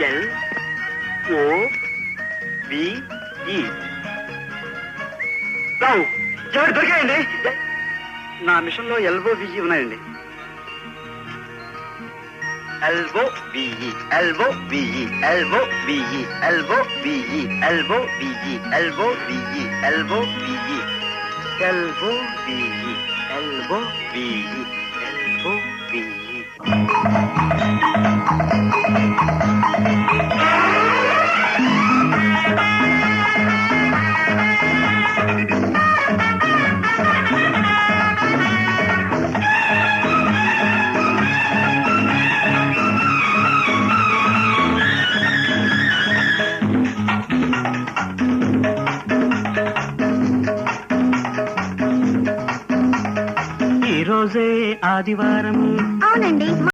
L oh BE. రావు ఎవరు దొరికాయండి? నా machine లో ఎల్ఓ బిఈ ఉన్నాయండి. ఎల్ఓ బిఈ ఎల్ఓ బిఈ ఎల్ఓ బిఈ ఎల్ఓ బిఈ ఎల్ఓ బిఈ ఎల్ఓ బిఈ ఎల్ఓ బిఈ ఎల్ఓ బిఈ ఎల్ఓ బిఈ ఎల్ఓ బిఈ. ఈ రోజే ఆదివారం. అవునండి.